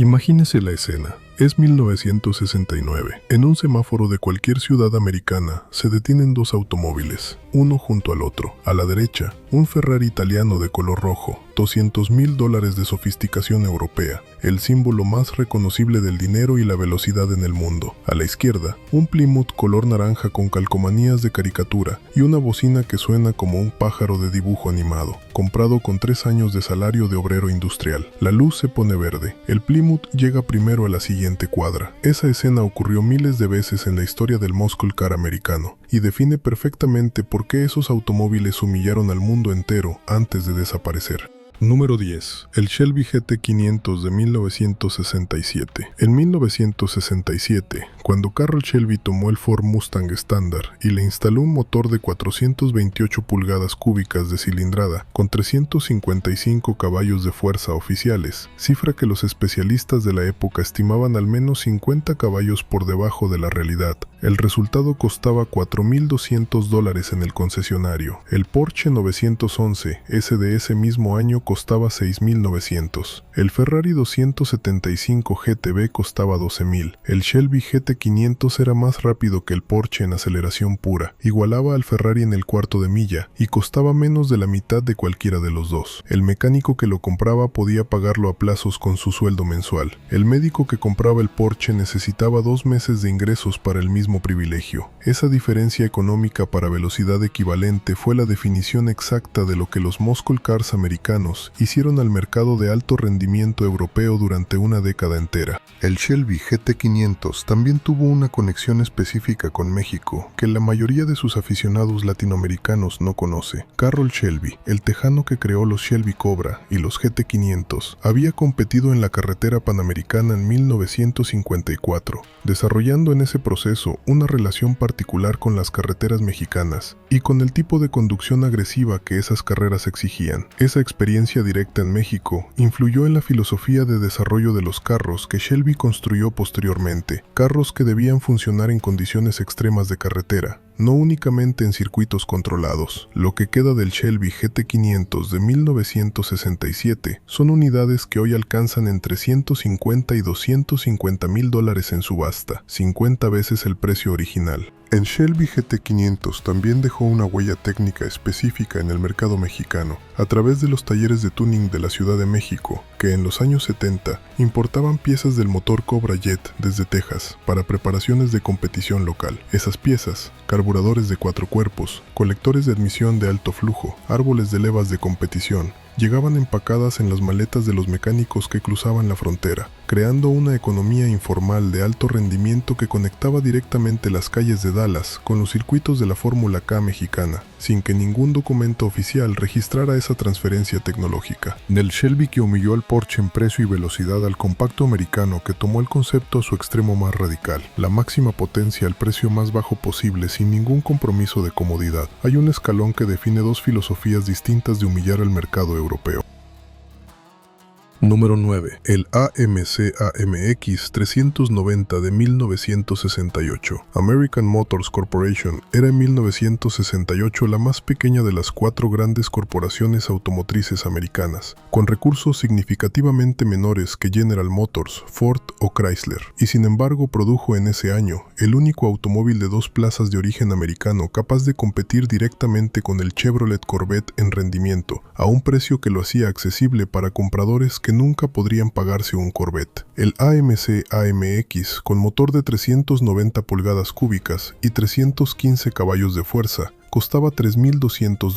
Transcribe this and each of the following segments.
Imagínese la escena. Es 1969. En un semáforo de cualquier ciudad americana se detienen dos automóviles, uno junto al otro. A la derecha, un Ferrari italiano de color rojo, $200,000 de sofisticación europea, el símbolo más reconocible del dinero y la velocidad en el mundo. A la izquierda, un Plymouth color naranja con calcomanías de caricatura y una bocina que suena como un pájaro de dibujo animado, comprado con 3 años de salario de obrero industrial. La luz se pone verde. El Plymouth llega primero a la siguiente cuadra. Esa escena ocurrió miles de veces en la historia del muscle car americano y define perfectamente por qué esos automóviles humillaron al mundo entero antes de desaparecer. Número 10. El Shelby GT500 de 1967. En 1967, cuando Carroll Shelby tomó el Ford Mustang estándar y le instaló un motor de 428 pulgadas cúbicas de cilindrada con 355 caballos de fuerza oficiales, cifra que los especialistas de la época estimaban al menos 50 caballos por debajo de la realidad, el resultado costaba $4,200 en el concesionario. El Porsche 911 S de ese mismo año costaba $6,900. El Ferrari 275 GTB costaba $12,000. El Shelby GT500 era más rápido que el Porsche en aceleración pura, igualaba al Ferrari en el cuarto de milla y costaba menos de la mitad de cualquiera de los dos. El mecánico que lo compraba podía pagarlo a plazos con su sueldo mensual. El médico que compraba el Porsche necesitaba 2 meses de ingresos para el mismo privilegio. Esa diferencia económica para velocidad equivalente fue la definición exacta de lo que los muscle cars americanos hicieron al mercado de alto rendimiento europeo durante una década entera. El Shelby GT500 también tuvo una conexión específica con México que la mayoría de sus aficionados latinoamericanos no conoce. Carroll Shelby, el tejano que creó los Shelby Cobra y los GT500, había competido en la carretera panamericana en 1954, desarrollando en ese proceso una relación particular con las carreteras mexicanas y con el tipo de conducción agresiva que esas carreras exigían. Esa experiencia directa en México influyó en la filosofía de desarrollo de los carros que Shelby construyó posteriormente, carros que debían funcionar en condiciones extremas de carretera, no únicamente en circuitos controlados. Lo que queda del Shelby GT500 de 1967 son unidades que hoy alcanzan entre $150,000 y $250,000 en subasta, 50 veces el precio original. El Shelby GT500 también dejó una huella técnica específica en el mercado mexicano, a través de los talleres de tuning de la Ciudad de México, que en los años 70 importaban piezas del motor Cobra Jet desde Texas para preparaciones de competición local. Esas piezas, carburadores de 4 cuerpos, colectores de admisión de alto flujo, árboles de levas de competición, llegaban empacadas en las maletas de los mecánicos que cruzaban la frontera, creando una economía informal de alto rendimiento que conectaba directamente las calles de Dallas con los circuitos de la Fórmula K mexicana, sin que ningún documento oficial registrara esa transferencia tecnológica. Del Shelby que humilló al Porsche en precio y velocidad al compacto americano que tomó el concepto a su extremo más radical, la máxima potencia al precio más bajo posible sin ningún compromiso de comodidad. Hay un escalón que define dos filosofías distintas de humillar al mercado europeo. Número 9. El AMC AMX 390 de 1968. American Motors Corporation era en 1968 la más pequeña de las 4 grandes corporaciones automotrices americanas, con recursos significativamente menores que General Motors, Ford o Chrysler, y sin embargo produjo en ese año el único automóvil de 2 plazas de origen americano capaz de competir directamente con el Chevrolet Corvette en rendimiento, a un precio que lo hacía accesible para compradores que nunca podrían pagarse un Corvette. El AMC AMX, con motor de 390 pulgadas cúbicas y 315 caballos de fuerza, costaba $3,200,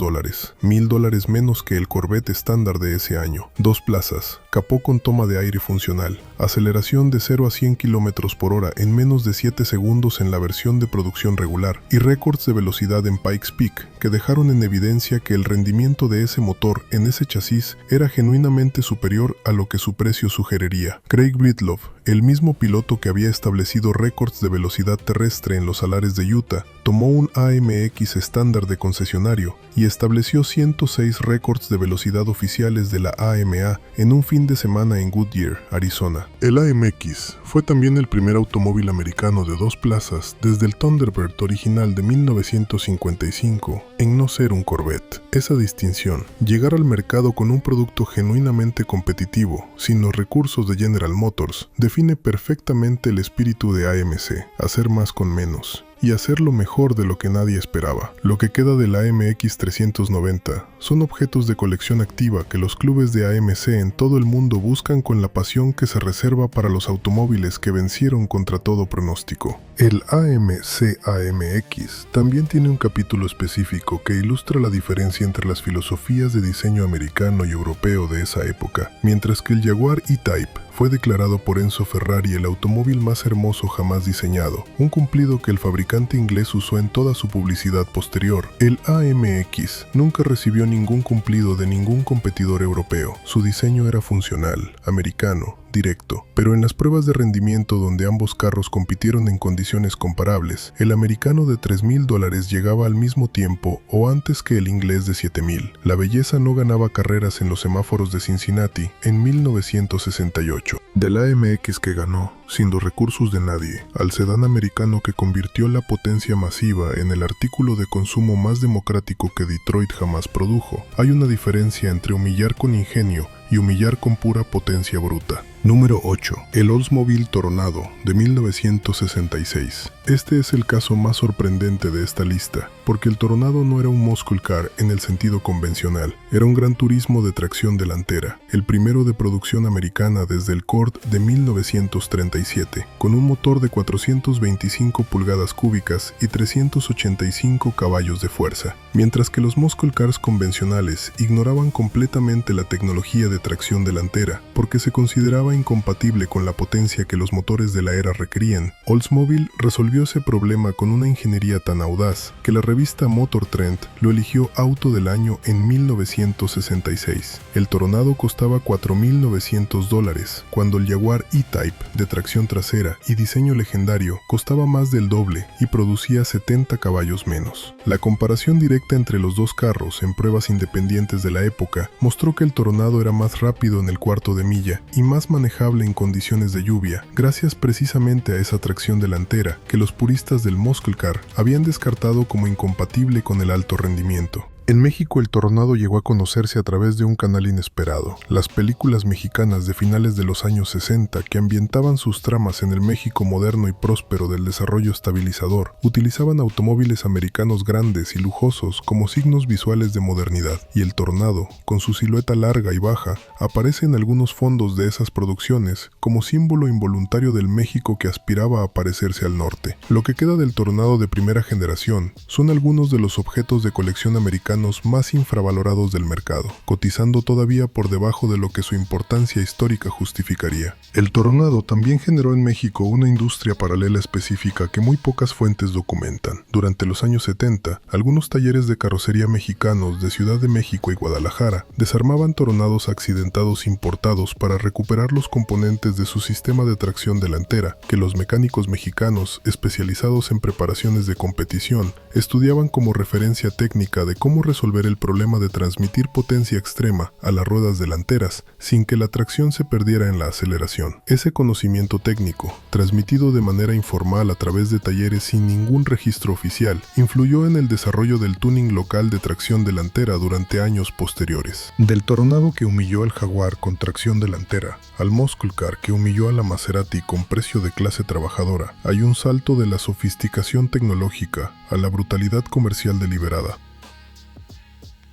$1,000 menos que el Corvette estándar de ese año. 2 plazas, capó con toma de aire funcional, aceleración de 0 a 100 km por hora en menos de 7 segundos en la versión de producción regular y récords de velocidad en Pikes Peak que dejaron en evidencia que el rendimiento de ese motor en ese chasis era genuinamente superior a lo que su precio sugeriría. Craig Breedlove, el mismo piloto que había establecido récords de velocidad terrestre en los salares de Utah, tomó un AMX estándar de concesionario y estableció 106 récords de velocidad oficiales de la AMA en un fin de semana en Goodyear, Arizona. El AMX fue también el primer automóvil americano de dos plazas desde el Thunderbird original de 1955 en no ser un Corvette. Esa distinción, llegar al mercado con un producto genuinamente competitivo, sin los recursos de General Motors, define perfectamente el espíritu de AMC, hacer más con menos y hacerlo mejor de lo que nadie esperaba. Lo que queda del AMX 390 son objetos de colección activa que los clubes de AMC en todo el mundo buscan con la pasión que se reserva para los automóviles que vencieron contra todo pronóstico. El AMC AMX también tiene un capítulo específico que ilustra la diferencia entre las filosofías de diseño americano y europeo de esa época, mientras que el Jaguar E-Type fue declarado por Enzo Ferrari el automóvil más hermoso jamás diseñado, un cumplido que el fabricante inglés usó en toda su publicidad posterior. El AMX nunca recibió ningún cumplido de ningún competidor europeo. Su diseño era funcional, americano, directo, pero en las pruebas de rendimiento donde ambos carros compitieron en condiciones comparables, el americano de $3,000 llegaba al mismo tiempo o antes que el inglés de $7,000. La belleza no ganaba carreras en los semáforos de Cincinnati en 1968. Del AMX que ganó, sin los recursos de nadie, al sedán americano que convirtió la potencia masiva en el artículo de consumo más democrático que Detroit jamás produjo, hay una diferencia entre humillar con ingenio y humillar con pura potencia bruta. Número 8. El Oldsmobile Toronado de 1966. Este es el caso más sorprendente de esta lista, porque el Toronado no era un muscle car en el sentido convencional, era un gran turismo de tracción delantera, el primero de producción americana desde el Cord de 1937, con un motor de 425 pulgadas cúbicas y 385 caballos de fuerza, mientras que los muscle cars convencionales ignoraban completamente la tecnología de tracción delantera, porque se consideraba incompatible con la potencia que los motores de la era requerían. Oldsmobile resolvió ese problema con una ingeniería tan audaz que la revista Motor Trend lo eligió auto del año en 1966. El Toronado costaba $4,900, cuando el Jaguar E-Type de tracción trasera y diseño legendario costaba más del doble y producía 70 caballos menos. La comparación directa entre los dos carros en pruebas independientes de la época mostró que el Toronado era más rápido en el cuarto de milla y más manejable en condiciones de lluvia, gracias precisamente a esa tracción delantera que los puristas del muscle car habían descartado como incompatible con el alto rendimiento. En México el Toronado llegó a conocerse a través de un canal inesperado. Las películas mexicanas de finales de los años 60 que ambientaban sus tramas en el México moderno y próspero del desarrollo estabilizador utilizaban automóviles americanos grandes y lujosos como signos visuales de modernidad, y el Toronado, con su silueta larga y baja, aparece en algunos fondos de esas producciones como símbolo involuntario del México que aspiraba a parecerse al norte. Lo que queda del Toronado de primera generación son algunos de los objetos de colección americanos más infravalorados del mercado, cotizando todavía por debajo de lo que su importancia histórica justificaría. El Toronado también generó en México una industria paralela específica que muy pocas fuentes documentan. Durante los años 70, algunos talleres de carrocería mexicanos de Ciudad de México y Guadalajara desarmaban Toronados accidentados importados para recuperar los componentes de su sistema de tracción delantera, que los mecánicos mexicanos, especializados en preparaciones de competición, estudiaban como referencia técnica de cómo resolver el problema de transmitir potencia extrema a las ruedas delanteras sin que la tracción se perdiera en la aceleración. Ese conocimiento técnico, transmitido de manera informal a través de talleres sin ningún registro oficial, influyó en el desarrollo del tuning local de tracción delantera durante años posteriores. Del Toronado que humilló al Jaguar con tracción delantera, al muscle car que humilló a la Maserati con precio de clase trabajadora, hay un salto de la sofisticación tecnológica a la brutalidad comercial deliberada.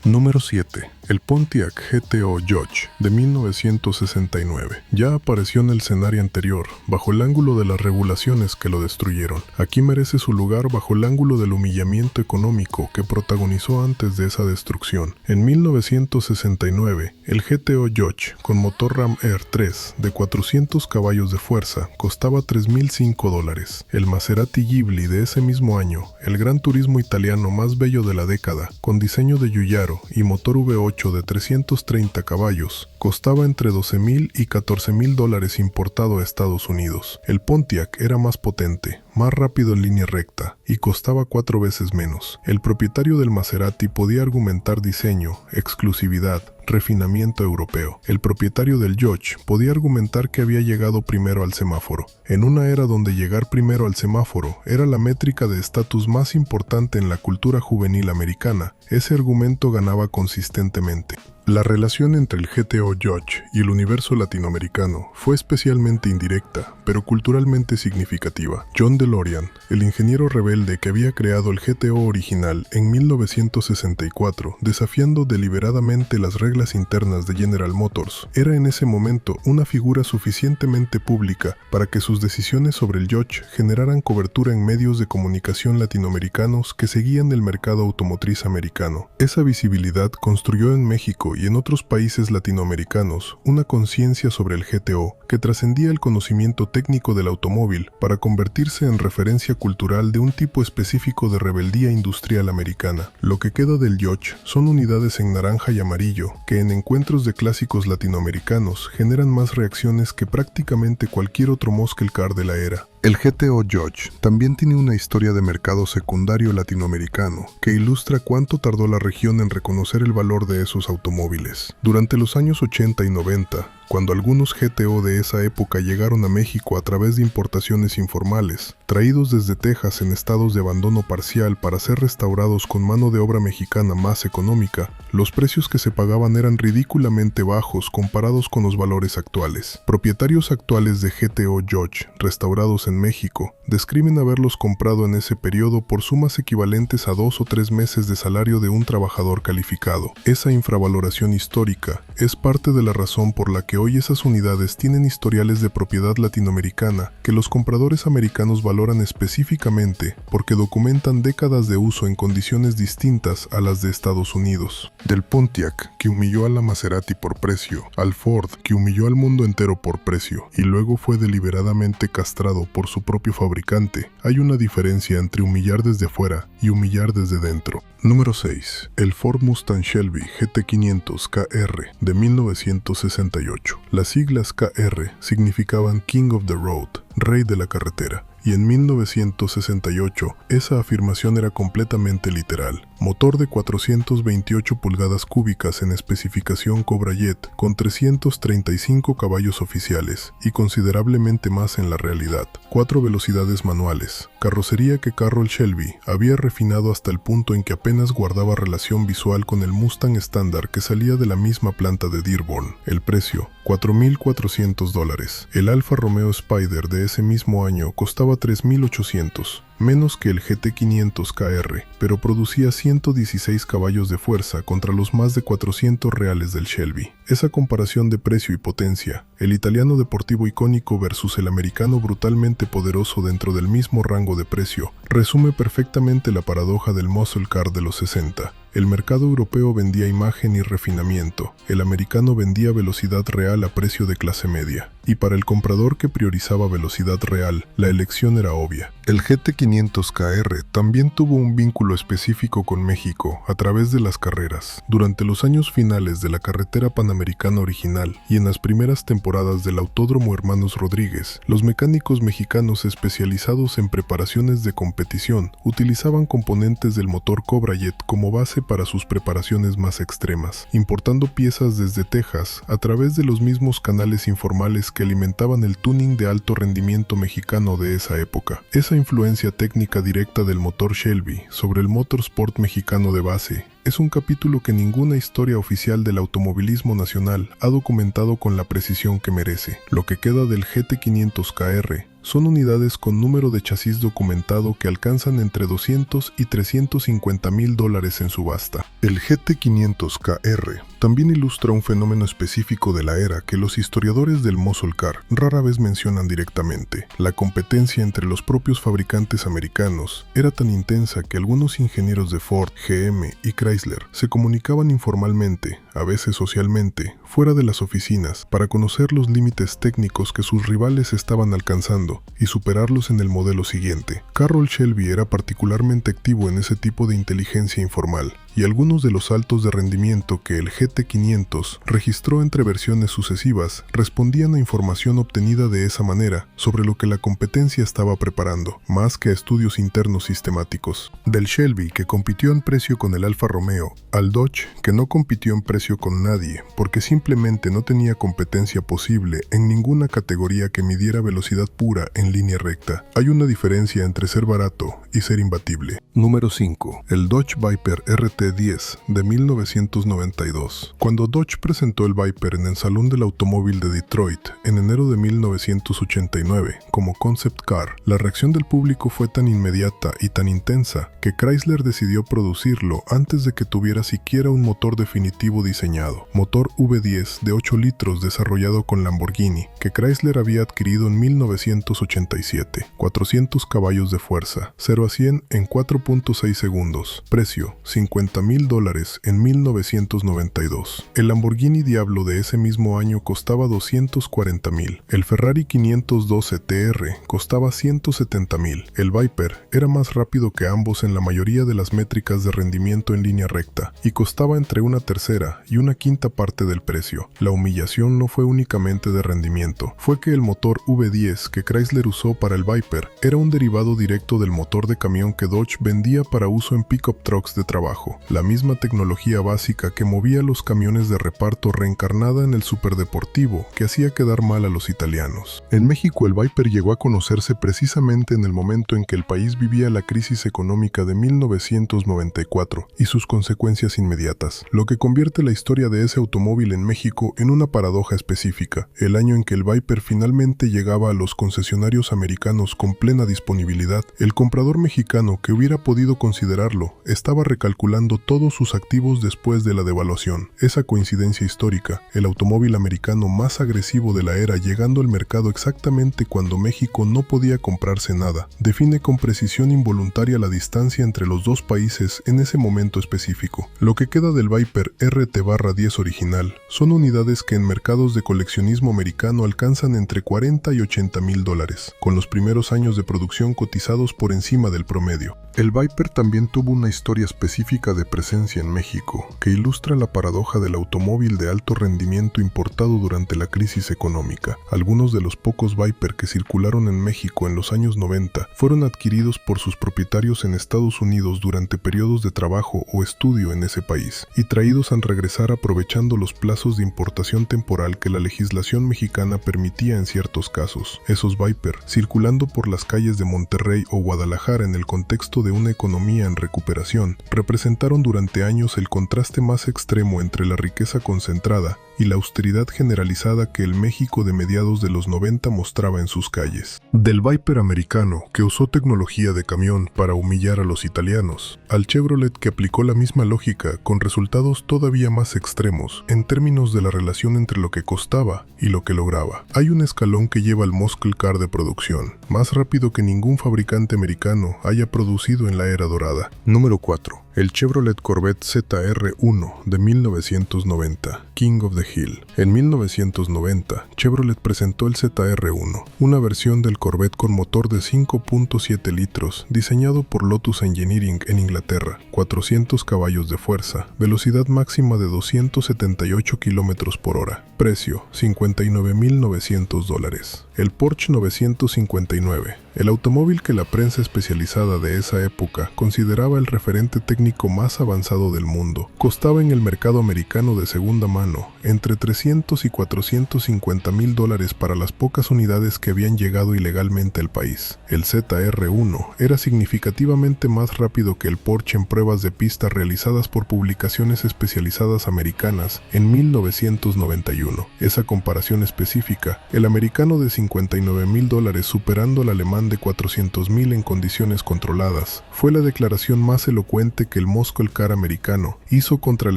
Número 7. El Pontiac GTO Dodge de 1969. Ya apareció en el escenario anterior, bajo el ángulo de las regulaciones que lo destruyeron. Aquí merece su lugar bajo el ángulo del humillamiento económico que protagonizó antes de esa destrucción. En 1969, el GTO Dodge, con motor Ram Air 3 de 400 caballos de fuerza, costaba $3,005. El Maserati Ghibli de ese mismo año, el gran turismo italiano más bello de la década, con diseño de Giugiaro y motor V8 de 330 caballos, costaba entre $12,000 y $14,000 importado a Estados Unidos. El Pontiac era más potente, más rápido en línea recta y costaba 4 veces menos. El propietario del Maserati podía argumentar diseño, exclusividad, refinamiento europeo. El propietario del Dodge podía argumentar que había llegado primero al semáforo. En una era donde llegar primero al semáforo era la métrica de estatus más importante en la cultura juvenil americana, ese argumento ganaba consistentemente. La relación entre el GTO Dodge y el universo latinoamericano fue especialmente indirecta, pero culturalmente significativa. John DeLorean, el ingeniero rebelde que había creado el GTO original en 1964, desafiando deliberadamente las reglas internas de General Motors, era en ese momento una figura suficientemente pública para que sus decisiones sobre el Dodge generaran cobertura en medios de comunicación latinoamericanos que seguían el mercado automotriz americano. Esa visibilidad construyó en México y en otros países latinoamericanos una conciencia sobre el GTO que trascendía el conocimiento técnico del automóvil para convertirse en referencia cultural de un tipo específico de rebeldía industrial americana. Lo que queda del Dodge son unidades en naranja y amarillo que en encuentros de clásicos latinoamericanos generan más reacciones que prácticamente cualquier otro muscle car de la era. El GTO Dodge también tiene una historia de mercado secundario latinoamericano que ilustra cuánto tardó la región en reconocer el valor de esos automóviles. Durante los años 80 y 90, cuando algunos GTO de esa época llegaron a México a través de importaciones informales, traídos desde Texas en estados de abandono parcial para ser restaurados con mano de obra mexicana más económica, los precios que se pagaban eran ridículamente bajos comparados con los valores actuales. Propietarios actuales de GTO Dodge restaurados en México describen haberlos comprado en ese periodo por sumas equivalentes a 2 o 3 meses de salario de un trabajador calificado. Esa infravaloración histórica es parte de la razón por la que hoy esas unidades tienen historiales de propiedad latinoamericana que los compradores americanos valoran específicamente porque documentan décadas de uso en condiciones distintas a las de Estados Unidos. Del Pontiac, que humilló a la Maserati por precio, al Ford, que humilló al mundo entero por precio y luego fue deliberadamente castrado por su propio fabricante, hay una diferencia entre humillar desde afuera y humillar desde dentro. Número 6. El Ford Mustang Shelby GT500 KR de 1968. Las siglas KR significaban King of the Road, Rey de la Carretera, y en 1968 esa afirmación era completamente literal. Motor de 428 pulgadas cúbicas en especificación Cobra Jet con 335 caballos oficiales y considerablemente más en la realidad. 4 velocidades manuales. Carrocería que Carroll Shelby había refinado hasta el punto en que apenas guardaba relación visual con el Mustang estándar que salía de la misma planta de Dearborn. El precio, $4,400. El Alfa Romeo Spider de ese mismo año costaba $3,800. Menos que el GT500 KR, pero producía 116 caballos de fuerza contra los más de 400 reales del Shelby. Esa comparación de precio y potencia, el italiano deportivo icónico versus el americano brutalmente poderoso dentro del mismo rango de precio, resume perfectamente la paradoja del muscle car de los 60. El mercado europeo vendía imagen y refinamiento, el americano vendía velocidad real a precio de clase media. Y para el comprador que priorizaba velocidad real, la elección era obvia. El GT500KR también tuvo un vínculo específico con México a través de las carreras. Durante los años finales de la carretera panamericana original y en las primeras temporadas del Autódromo Hermanos Rodríguez, los mecánicos mexicanos especializados en preparaciones de competición utilizaban componentes del motor Cobra Jet como base para sus preparaciones más extremas, importando piezas desde Texas a través de los mismos canales informales que alimentaban el tuning de alto rendimiento mexicano de esa época. Esa influencia técnica directa del motor Shelby sobre el motorsport mexicano de base es un capítulo que ninguna historia oficial del automovilismo nacional ha documentado con la precisión que merece. Lo que queda del GT500KR son unidades con número de chasis documentado que alcanzan entre $200 y $350,000 en subasta. El GT500KR también ilustra un fenómeno específico de la era que los historiadores del muscle car rara vez mencionan directamente. La competencia entre los propios fabricantes americanos era tan intensa que algunos ingenieros de Ford, GM y Chrysler se comunicaban informalmente, a veces socialmente, fuera de las oficinas, para conocer los límites técnicos que sus rivales estaban alcanzando y superarlos en el modelo siguiente. Carroll Shelby era particularmente activo en ese tipo de inteligencia informal. y algunos de los saltos de rendimiento que el GT500 registró entre versiones sucesivas respondían a información obtenida de esa manera sobre lo que la competencia estaba preparando, más que a estudios internos sistemáticos. Del Shelby, que compitió en precio con el Alfa Romeo, al Dodge, que no compitió en precio con nadie porque simplemente no tenía competencia posible en ninguna categoría que midiera velocidad pura en línea recta. Hay una diferencia entre ser barato y ser imbatible. Número 5. El Dodge Viper RT10 de 1992. Cuando Dodge presentó el Viper en el Salón del Automóvil de Detroit en enero de 1989 como concept car, la reacción del público fue tan inmediata y tan intensa que Chrysler decidió producirlo antes de que tuviera siquiera un motor definitivo diseñado. Motor V10 de 8 litros desarrollado con Lamborghini, que Chrysler había adquirido en 1987. 400 caballos de fuerza, 0 a 100 en 4.6 segundos. Precio, $50,000 en 1992. El Lamborghini Diablo de ese mismo año costaba $240,000. El Ferrari 512 TR costaba $170,000. El Viper era más rápido que ambos en la mayoría de las métricas de rendimiento en línea recta y costaba entre una tercera y una quinta parte del precio. La humillación no fue únicamente de rendimiento, fue que el motor V10 que Chrysler usó para el Viper era un derivado directo del motor de camión que Dodge vendía para uso en pickup trucks de trabajo, la misma tecnología básica que movía los camiones de reparto reencarnada en el superdeportivo que hacía quedar mal a los italianos. En México el Viper llegó a conocerse precisamente en el momento en que el país vivía la crisis económica de 1994 y sus consecuencias inmediatas, lo que convierte la historia de ese automóvil en México en una paradoja específica. El año en que el Viper finalmente llegaba a los concesionarios americanos con plena disponibilidad, el comprador mexicano que hubiera podido considerarlo estaba recalculando todos sus activos después de la devaluación. Esa coincidencia histórica, el automóvil americano más agresivo de la era llegando al mercado exactamente cuando México no podía comprarse nada, define con precisión involuntaria la distancia entre los dos países en ese momento específico. Lo que queda del Viper RT-10 original son unidades que en mercados de coleccionismo americano alcanzan entre $40,000 y $80,000, con los primeros años de producción cotizados por encima del promedio. El Viper también tuvo una historia específica de presencia en México, que ilustra la paradoja del automóvil de alto rendimiento importado durante la crisis económica. Algunos de los pocos Viper que circularon en México en los años 90 fueron adquiridos por sus propietarios en Estados Unidos durante periodos de trabajo o estudio en ese país, y traídos al regresar aprovechando los plazos de importación temporal que la legislación mexicana permitía en ciertos casos. Esos Viper, circulando por las calles de Monterrey o Guadalajara en el contexto de una economía en recuperación, representaron durante años el contraste más extremo entre la riqueza concentrada y la austeridad generalizada que el México de mediados de los 90 mostraba en sus calles. Del Viper americano, que usó tecnología de camión para humillar a los italianos, al Chevrolet que aplicó la misma lógica con resultados todavía más extremos en términos de la relación entre lo que costaba y lo que lograba. Hay un escalón que lleva al muscle car de producción, más rápido que ningún fabricante americano haya producido en la era dorada. Número 4. El Chevrolet Corvette ZR1 de 1990, King of the Hill. En 1990, Chevrolet presentó el ZR1, una versión del Corvette con motor de 5.7 litros, diseñado por Lotus Engineering en Inglaterra, 400 caballos de fuerza, velocidad máxima de 278 km por hora. Precio, $59,900. El Porsche 959, el automóvil que la prensa especializada de esa época consideraba el referente técnico más avanzado del mundo, costaba en el mercado americano de segunda mano entre $300,000 y $450,000 para las pocas unidades que habían llegado ilegalmente al país. El ZR1 era significativamente más rápido que el Porsche en pruebas de pista realizadas por publicaciones especializadas americanas en 1991. Esa comparación específica, el americano de $59,000 superando al alemán de $400,000 en condiciones controladas, fue la declaración más elocuente que el muscle car americano hizo contra el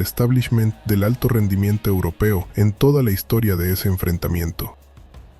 establishment del alto rendimiento europeo en toda la historia de ese enfrentamiento.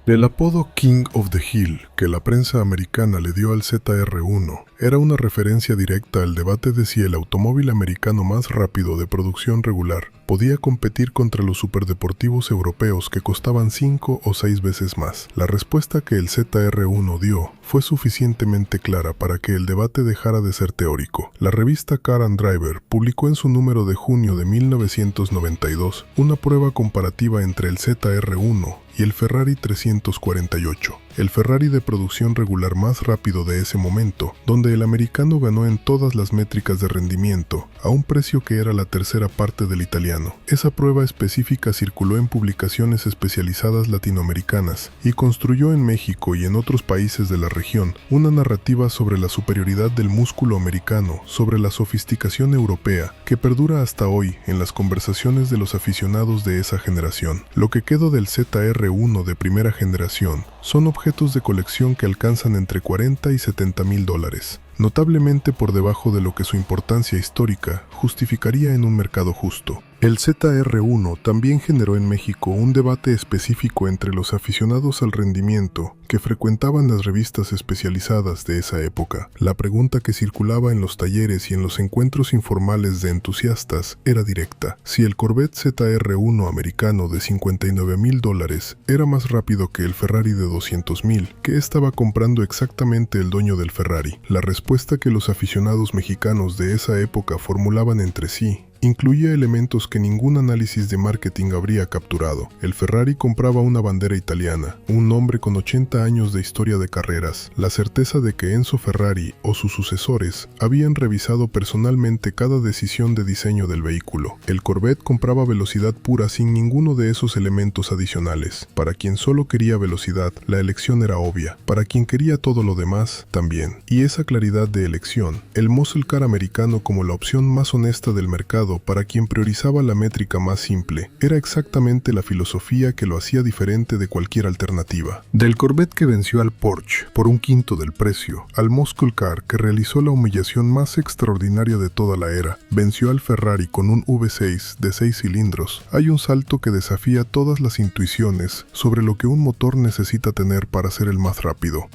El apodo King of the Hill que la prensa americana le dio al ZR1 era una referencia directa al debate de si el automóvil americano más rápido de producción regular podía competir contra los superdeportivos europeos que costaban 5 o 6 veces más. La respuesta que el ZR1 dio fue suficientemente clara para que el debate dejara de ser teórico. La revista Car and Driver publicó en su número de junio de 1992 una prueba comparativa entre el ZR1 y el Ferrari 348, el Ferrari de producción regular más rápido de ese momento, donde el americano ganó en todas las métricas de rendimiento, a un precio que era la tercera parte del italiano. Esa prueba específica circuló en publicaciones especializadas latinoamericanas y construyó en México y en otros países de la región una narrativa sobre la superioridad del músculo americano sobre la sofisticación europea que perdura hasta hoy en las conversaciones de los aficionados de esa generación. Lo que quedó del ZR1 de primera generación son objetos de colección que alcanzan entre 40 y 70 mil dólares, notablemente por debajo de lo que su importancia histórica justificaría en un mercado justo. El ZR1 también generó en México un debate específico entre los aficionados al rendimiento que frecuentaban las revistas especializadas de esa época. La pregunta que circulaba en los talleres y en los encuentros informales de entusiastas era directa: si el Corvette ZR1 americano de 59 mil dólares era más rápido que el Ferrari de 200 mil, ¿qué estaba comprando exactamente el dueño del Ferrari? La respuesta que los aficionados mexicanos de esa época formulaban entre sí incluía elementos que ningún análisis de marketing habría capturado. El Ferrari compraba una bandera italiana, un nombre con 80 años de historia de carreras, la certeza de que Enzo Ferrari o sus sucesores habían revisado personalmente cada decisión de diseño del vehículo. El Corvette compraba velocidad pura sin ninguno de esos elementos adicionales. Para quien solo quería velocidad, la elección era obvia. Para quien quería todo lo demás, también. Y esa claridad de elección, el muscle car americano como la opción más honesta del mercado para quien priorizaba la métrica más simple, era exactamente la filosofía que lo hacía diferente de cualquier alternativa. Del Corvette que venció al Porsche por un quinto del precio, al muscle car que realizó la humillación más extraordinaria de toda la era, venció al Ferrari con un V6 de 6 cilindros, hay un salto que desafía todas las intuiciones sobre lo que un motor necesita tener para ser el más rápido.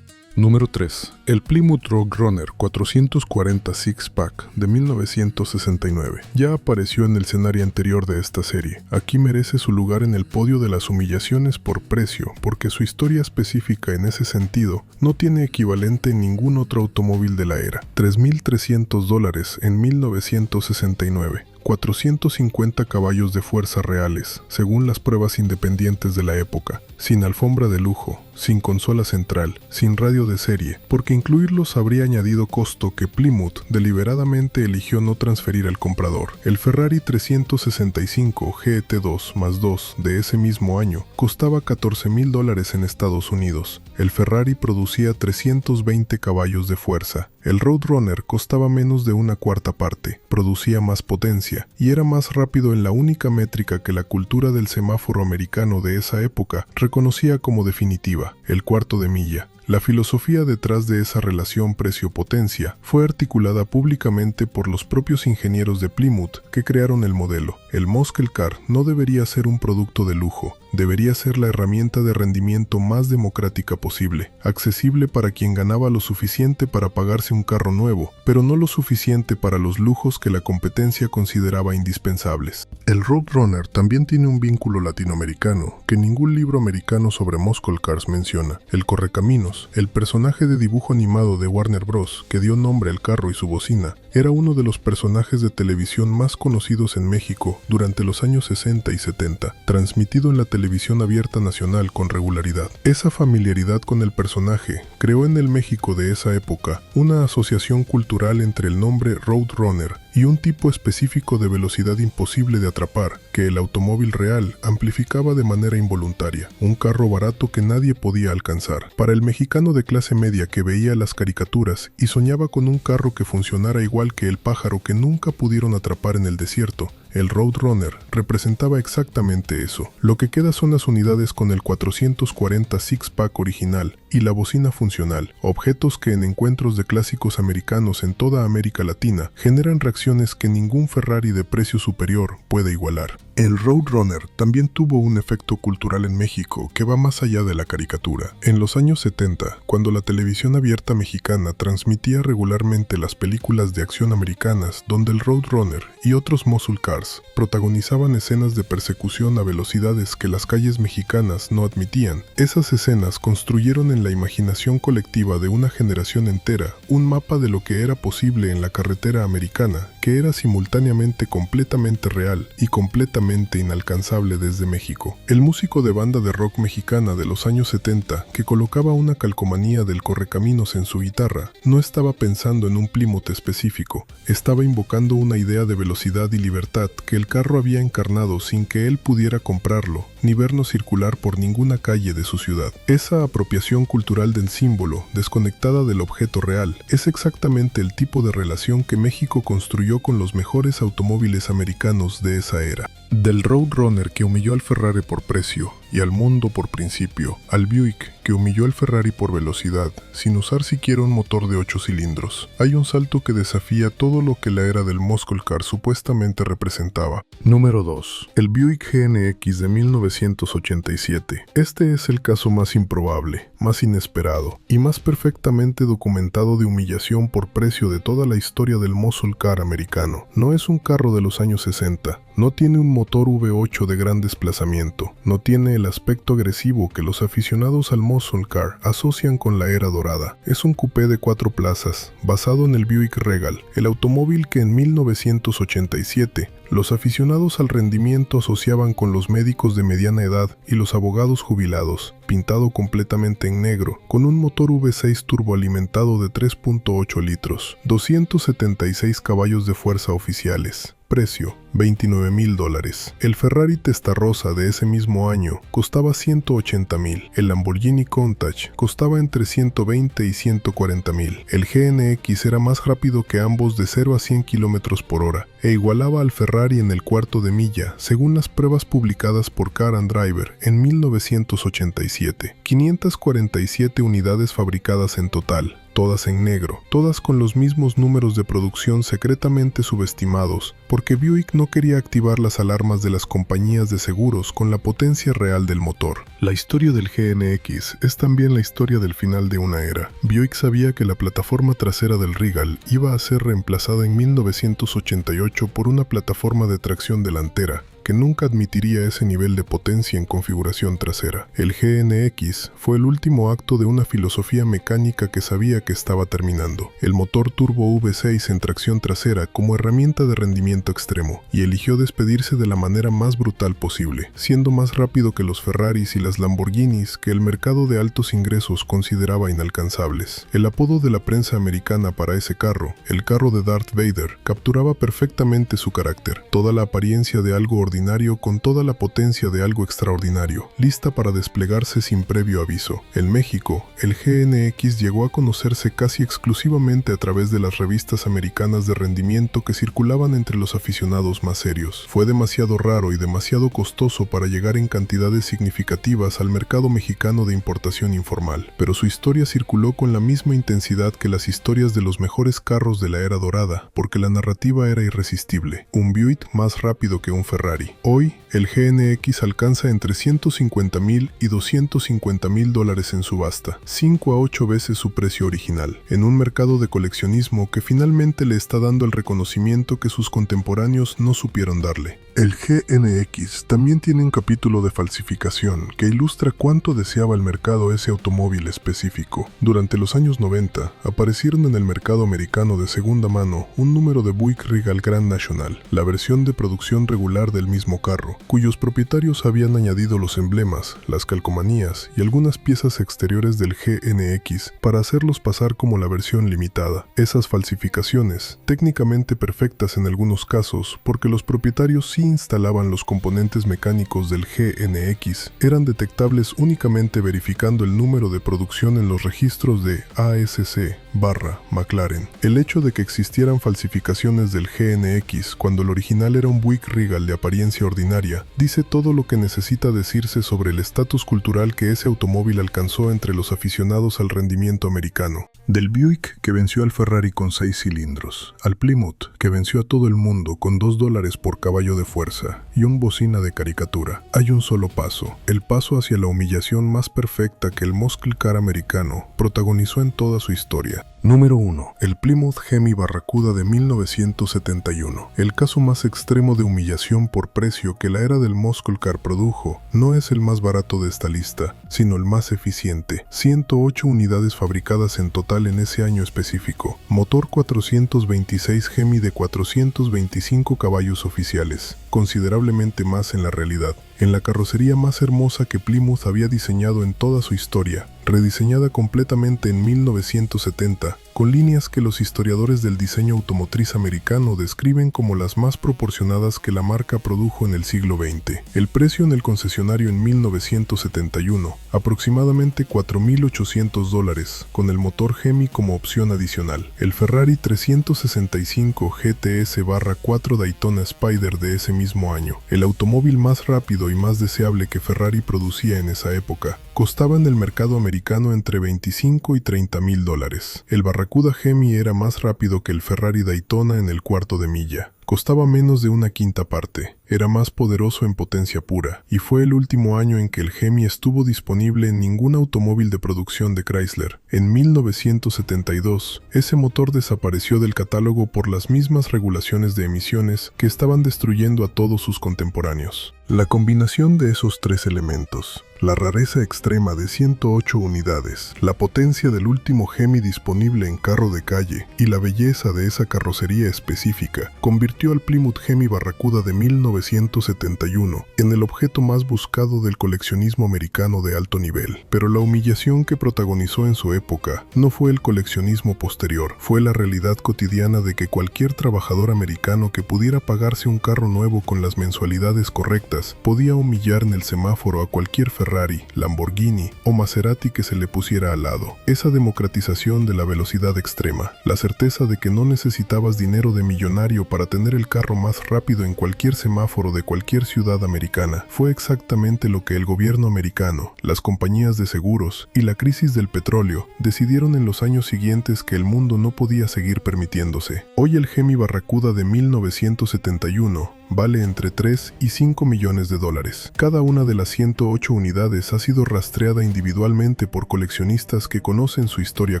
Número 3. El Plymouth Roadrunner 440 Six-Pack de 1969. Ya apareció en el escenario anterior de esta serie. Aquí merece su lugar en el podio de las humillaciones por precio, porque su historia específica en ese sentido no tiene equivalente en ningún otro automóvil de la era. $3,300 en 1969. 450 caballos de fuerza reales, según las pruebas independientes de la época, sin alfombra de lujo, sin consola central, sin radio de serie, porque incluirlos habría añadido costo que Plymouth deliberadamente eligió no transferir al comprador. El Ferrari 365 GT2 más 2 de ese mismo año costaba $14,000 en Estados Unidos. El Ferrari producía 320 caballos de fuerza. El Roadrunner costaba menos de una cuarta parte, producía más potencia y era más rápido en la única métrica que la cultura del semáforo americano de esa época reconocía como definitiva, el cuarto de milla. La filosofía detrás de esa relación precio-potencia fue articulada públicamente por los propios ingenieros de Plymouth que crearon el modelo. El muscle car no debería ser un producto de lujo, debería ser la herramienta de rendimiento más democrática posible, accesible para quien ganaba lo suficiente para pagarse un carro nuevo, pero no lo suficiente para los lujos que la competencia consideraba indispensables. El Roadrunner también tiene un vínculo latinoamericano que ningún libro americano sobre muscle cars menciona: el Correcaminos. El personaje de dibujo animado de Warner Bros. Que dio nombre al carro y su bocina era uno de los personajes de televisión más conocidos en México durante los años 60 y 70, transmitido en la televisión abierta nacional con regularidad. Esa familiaridad con el personaje creó en el México de esa época una asociación cultural entre el nombre Roadrunner y un tipo específico de velocidad imposible de atrapar, que el automóvil real amplificaba de manera involuntaria, un carro barato que nadie podía alcanzar. Para el mexicano de clase media que veía las caricaturas y soñaba con un carro que funcionara igual que el pájaro que nunca pudieron atrapar en el desierto, El Roadrunner representaba exactamente eso. Lo que queda son las unidades con el 440 six-pack original y la bocina funcional, objetos que en encuentros de clásicos americanos en toda América Latina generan reacciones que ningún Ferrari de precio superior puede igualar. El Roadrunner también tuvo un efecto cultural en México que va más allá de la caricatura. En los años 70, cuando la televisión abierta mexicana transmitía regularmente las películas de acción americanas donde el Roadrunner y otros muscle cars protagonizaban escenas de persecución a velocidades que las calles mexicanas no admitían, esas escenas construyeron en la imaginación colectiva de una generación entera un mapa de lo que era posible en la carretera americana, que era simultáneamente completamente real y completamente inalcanzable desde México. El músico de banda de rock mexicana de los años 70, que colocaba una calcomanía del Correcaminos en su guitarra, no estaba pensando en un Plymouth específico, estaba invocando una idea de velocidad y libertad que el carro había encarnado sin que él pudiera comprarlo, ni vernos circular por ninguna calle de su ciudad. Esa apropiación cultural del símbolo, desconectada del objeto real, es exactamente el tipo de relación que México construyó con los mejores automóviles americanos de esa era. Del Roadrunner que humilló al Ferrari por precio y al mundo por principio, al Buick que humilló al Ferrari por velocidad, sin usar siquiera un motor de 8 cilindros. Hay un salto que desafía todo lo que la era del muscle car supuestamente representaba. Número 2. El Buick GNX de 1987. Este es el caso más improbable, más inesperado y más perfectamente documentado de humillación por precio de toda la historia del muscle car americano. No es un carro de los años 60. No tiene un motor V8 de gran desplazamiento, no tiene el aspecto agresivo que los aficionados al muscle car asocian con la era dorada. Es un coupé de 4 plazas, basado en el Buick Regal, el automóvil que en 1987 los aficionados al rendimiento asociaban con los médicos de mediana edad y los abogados jubilados, pintado completamente en negro, con un motor V6 turboalimentado de 3.8 litros, 276 caballos de fuerza oficiales. Precio, $29,000. El Ferrari Testarossa de ese mismo año costaba $180,000. El Lamborghini Countach costaba entre $120,000 y $140,000. El GNX era más rápido que ambos de 0 a 100 km por hora e igualaba al Ferrari en el cuarto de milla, según las pruebas publicadas por Car and Driver en 1987. 547 unidades fabricadas en total, todas en negro, todas con los mismos números de producción secretamente subestimados, porque Buick no quería activar las alarmas de las compañías de seguros con la potencia real del motor. La historia del GNX es también la historia del final de una era. Buick sabía que la plataforma trasera del Regal iba a ser reemplazada en 1988 por una plataforma de tracción delantera, que nunca admitiría ese nivel de potencia en configuración trasera. El GNX fue el último acto de una filosofía mecánica que sabía que estaba terminando. El motor turbo V6 en tracción trasera como herramienta de rendimiento extremo, y eligió despedirse de la manera más brutal posible, siendo más rápido que los Ferraris y las Lamborghinis que el mercado de altos ingresos consideraba inalcanzables. El apodo de la prensa americana para ese carro, el carro de Darth Vader, capturaba perfectamente su carácter, toda la apariencia de algo ordinario con toda la potencia de algo extraordinario, lista para desplegarse sin previo aviso. En México, el GNX llegó a conocerse casi exclusivamente a través de las revistas americanas de rendimiento que circulaban entre los aficionados más serios. Fue demasiado raro y demasiado costoso para llegar en cantidades significativas al mercado mexicano de importación informal, pero su historia circuló con la misma intensidad que las historias de los mejores carros de la era dorada, porque la narrativa era irresistible. Un Buick más rápido que un Ferrari. Hoy, el GNX alcanza entre $150,000 y $250,000 en subasta, 5 a 8 veces su precio original, en un mercado de coleccionismo que finalmente le está dando el reconocimiento que sus contemporáneos no supieron darle. El GNX también tiene un capítulo de falsificación que ilustra cuánto deseaba el mercado ese automóvil específico. Durante los años 90, aparecieron en el mercado americano de segunda mano un número de Buick Regal Grand National, la versión de producción regular del mismo carro, cuyos propietarios habían añadido los emblemas, las calcomanías y algunas piezas exteriores del GNX para hacerlos pasar como la versión limitada. Esas falsificaciones, técnicamente perfectas en algunos casos, porque los propietarios sí instalaban los componentes mecánicos del GNX eran detectables únicamente verificando el número de producción en los registros de ASC/McLaren. El hecho de que existieran falsificaciones del GNX cuando el original era un Buick Regal de apariencia ordinaria dice todo lo que necesita decirse sobre el estatus cultural que ese automóvil alcanzó entre los aficionados al rendimiento americano. Del Buick que venció al Ferrari con 6 cilindros, al Plymouth que venció a todo el mundo con $2 por caballo de fuerza y un bocina de caricatura, hay un solo paso, el paso hacia la humillación más perfecta que el muscle car americano protagonizó en toda su historia. Número 1. El Plymouth Hemi Barracuda de 1971. El caso más extremo de humillación por precio que la era del muscle car produjo no es el más barato de esta lista, sino el más eficiente. 108 unidades fabricadas en total en ese año específico. Motor 426 Hemi de 425 caballos oficiales, considerablemente más en la realidad. En la carrocería más hermosa que Plymouth había diseñado en toda su historia, rediseñada completamente en 1970, con líneas que los historiadores del diseño automotriz americano describen como las más proporcionadas que la marca produjo en el siglo XX. El precio en el concesionario en 1971, aproximadamente $4.800, con el motor Hemi como opción adicional. El Ferrari 365 GTS/4 Daytona Spider de ese mismo año, el automóvil más rápido y más deseable que Ferrari producía en esa época, costaba en el mercado americano entre $25 y $30.000. El Barracuda Hemi era más rápido que el Ferrari Daytona en el cuarto de milla. Costaba menos de una quinta parte, era más poderoso en potencia pura, y fue el último año en que el Hemi estuvo disponible en ningún automóvil de producción de Chrysler. En 1972, ese motor desapareció del catálogo por las mismas regulaciones de emisiones que estaban destruyendo a todos sus contemporáneos. La combinación de esos tres elementos, la rareza extrema de 108 unidades, la potencia del último Hemi disponible en carro de calle y la belleza de esa carrocería específica, convirtió al Plymouth Hemi Barracuda de 1971 en el objeto más buscado del coleccionismo americano de alto nivel. Pero la humillación que protagonizó en su época no fue el coleccionismo posterior, fue la realidad cotidiana de que cualquier trabajador americano que pudiera pagarse un carro nuevo con las mensualidades correctas podía humillar en el semáforo a cualquier Ferrari, Lamborghini o Maserati que se le pusiera al lado. Esa democratización de la velocidad extrema, la certeza de que no necesitabas dinero de millonario para tener el carro más rápido en cualquier semáforo de cualquier ciudad americana, fue exactamente lo que el gobierno americano, las compañías de seguros y la crisis del petróleo decidieron en los años siguientes que el mundo no podía seguir permitiéndose. Hoy el Hemi Barracuda de 1971 vale entre 3 y 5 millones de dólares. Cada una de las 108 unidades ha sido rastreada individualmente por coleccionistas que conocen su historia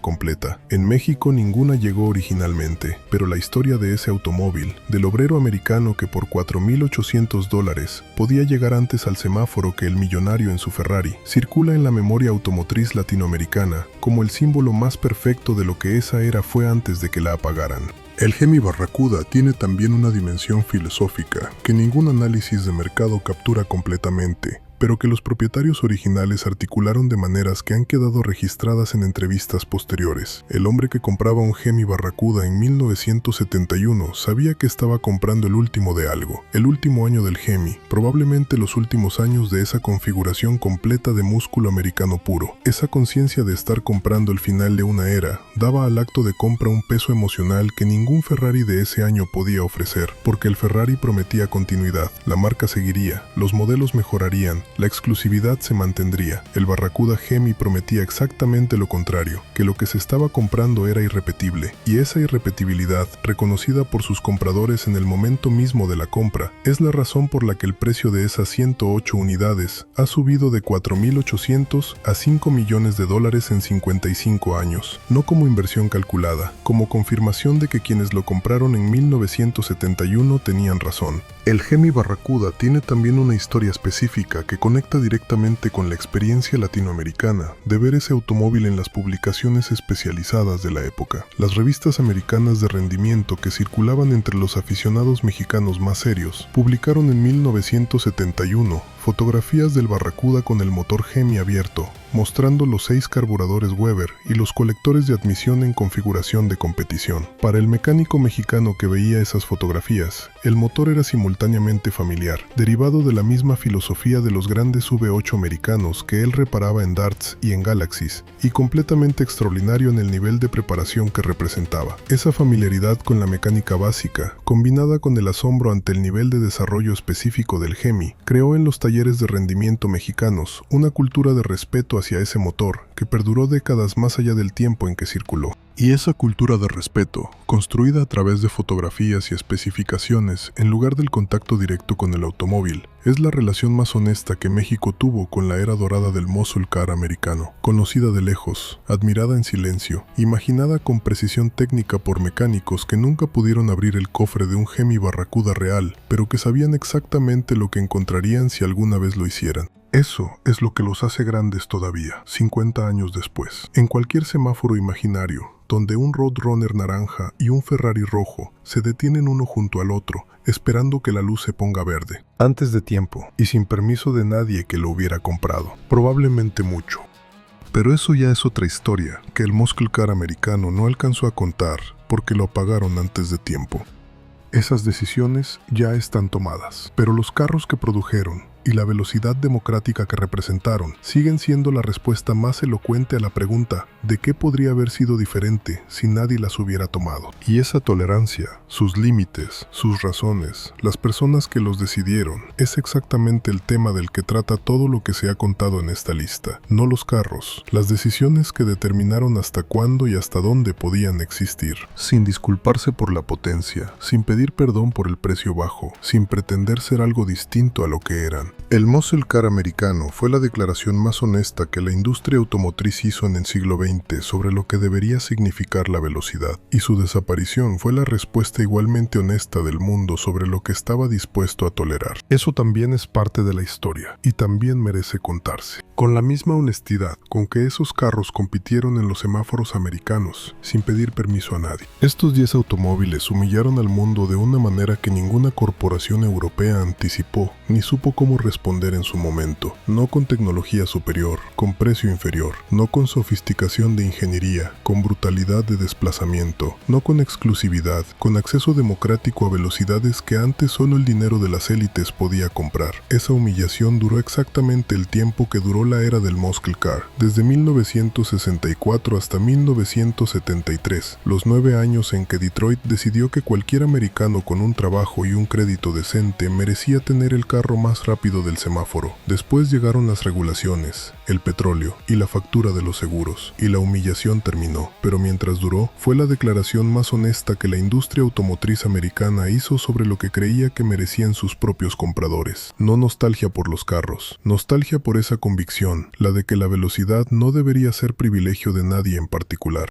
completa. En México ninguna llegó originalmente, pero la historia de ese automóvil, del obrero americano que por $4.800 podía llegar antes al semáforo que el millonario en su Ferrari, circula en la memoria automotriz latinoamericana como el símbolo más perfecto de lo que esa era fue antes de que la apagaran. El Hemi Barracuda tiene también una dimensión filosófica que ningún análisis de mercado captura completamente, pero que los propietarios originales articularon de maneras que han quedado registradas en entrevistas posteriores. El hombre que compraba un Hemi Barracuda en 1971 sabía que estaba comprando el último de algo, el último año del Hemi, probablemente los últimos años de esa configuración completa de músculo americano puro. Esa conciencia de estar comprando el final de una era daba al acto de compra un peso emocional que ningún Ferrari de ese año podía ofrecer, porque el Ferrari prometía continuidad, la marca seguiría, los modelos mejorarían, la exclusividad se mantendría. El Barracuda Hemi prometía exactamente lo contrario, que lo que se estaba comprando era irrepetible, y esa irrepetibilidad, reconocida por sus compradores en el momento mismo de la compra, es la razón por la que el precio de esas 108 unidades ha subido de $4.800 a $5 millones en 55 años, no como inversión calculada, como confirmación de que quienes lo compraron en 1971 tenían razón. El Hemi Barracuda tiene también una historia específica que conecta directamente con la experiencia latinoamericana de ver ese automóvil en las publicaciones especializadas de la época. Las revistas americanas de rendimiento que circulaban entre los aficionados mexicanos más serios publicaron en 1971 fotografías del Barracuda con el motor Hemi abierto, mostrando los 6 carburadores Weber y los colectores de admisión en configuración de competición. Para el mecánico mexicano que veía esas fotografías, el motor era simultáneamente familiar, derivado de la misma filosofía de los grandes V8 americanos que él reparaba en Darts y en Galaxies, y completamente extraordinario en el nivel de preparación que representaba. Esa familiaridad con la mecánica básica, combinada con el asombro ante el nivel de desarrollo específico del Hemi, creó en los talleres de rendimiento mexicanos una cultura de respeto hacia ese motor que perduró décadas más allá del tiempo en que circuló. Y esa cultura de respeto, construida a través de fotografías y especificaciones en lugar del contacto directo con el automóvil, es la relación más honesta que México tuvo con la era dorada del muscle car americano, conocida de lejos, admirada en silencio, imaginada con precisión técnica por mecánicos que nunca pudieron abrir el cofre de un Hemi Barracuda real, pero que sabían exactamente lo que encontrarían si alguna vez lo hicieran. Eso es lo que los hace grandes todavía, 50 años después. En cualquier semáforo imaginario, donde un Roadrunner naranja y un Ferrari rojo se detienen uno junto al otro, esperando que la luz se ponga verde, antes de tiempo y sin permiso de nadie que lo hubiera comprado, probablemente mucho. Pero eso ya es otra historia que el muscle car americano no alcanzó a contar porque lo apagaron antes de tiempo. Esas decisiones ya están tomadas, pero los carros que produjeron y la velocidad democrática que representaron siguen siendo la respuesta más elocuente a la pregunta de qué podría haber sido diferente si nadie las hubiera tomado. Y esa tolerancia, sus límites, sus razones, las personas que los decidieron, es exactamente el tema del que trata todo lo que se ha contado en esta lista, no los carros, las decisiones que determinaron hasta cuándo y hasta dónde podían existir, sin disculparse por la potencia, sin pedir perdón por el precio bajo, sin pretender ser algo distinto a lo que eran. El muscle car americano fue la declaración más honesta que la industria automotriz hizo en el siglo XX sobre lo que debería significar la velocidad, y su desaparición fue la respuesta igualmente honesta del mundo sobre lo que estaba dispuesto a tolerar. Eso también es parte de la historia, y también merece contarse. Con la misma honestidad con que esos carros compitieron en los semáforos americanos, sin pedir permiso a nadie. Estos 10 automóviles humillaron al mundo de una manera que ninguna corporación europea anticipó, ni supo cómo responder en su momento. No con tecnología superior, con precio inferior, no con sofisticación de ingeniería, con brutalidad de desplazamiento, no con exclusividad, con acceso democrático a velocidades que antes solo el dinero de las élites podía comprar. Esa humillación duró exactamente el tiempo que duró la era del muscle car, desde 1964 hasta 1973, los 9 años en que Detroit decidió que cualquier americano con un trabajo y un crédito decente merecía tener el carro más rápido del semáforo. Después llegaron las regulaciones, el petróleo y la factura de los seguros, y la humillación terminó, pero mientras duró, fue la declaración más honesta que la industria automotriz americana hizo sobre lo que creía que merecían sus propios compradores. No nostalgia por los carros, nostalgia por esa convicción, la de que la velocidad no debería ser privilegio de nadie en particular.